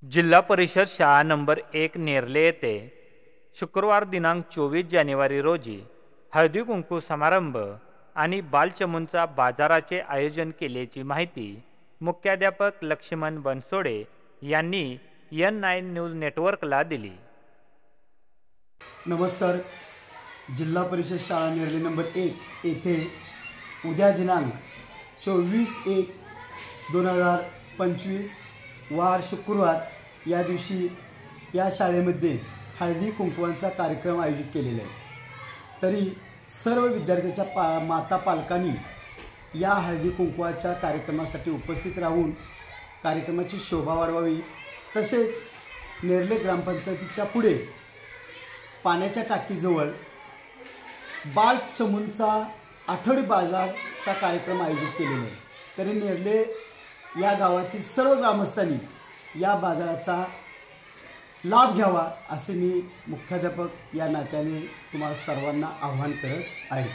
जिल्हा परिषद शाळा नंबर 1 नेरले येथे शुक्रवार दिनांक 24 जानेवारी रोजी हळदी कुंकू समारंभ आणि बालचमूंचा बाजाराचे आयोजन केल्याची माहिती मुख्याध्यापक लक्ष्मण बनसोडे यांनी N9 न्यूज नेटवर्कला दिली। नमस्कार। जिल्हा परिषद शाळा नेरले नंबर 1 येथे उद्या दिनांक 24/1/2025 वार शुक्रवार या दिवशी या शाळेमध्ये हळदी कुंकवांचा कार्यक्रम आयोजित केलेला आहे। तरी सर्व विद्यार्थ्यांच्या माता पालकांनी या हळदी कुंकवाच्या कार्यक्रमासाठी उपस्थित राहून कार्यक्रमाची शोभा वाढवावी। तसेच नेरले ग्रामपंचायतीच्या पुढे पाण्याच्या टाकीजवळ बालचमूंचा आठवडी बाजारचा कार्यक्रम आयोजित केलेला आहे। तरी नेरले या गावातील सर्व ग्रामस्थांनी या बाजाराचा लाभ घ्यावा असे मी मुख्याध्यापक या नात्याने तुम्हाला सर्वांना आवाहन करत आहे।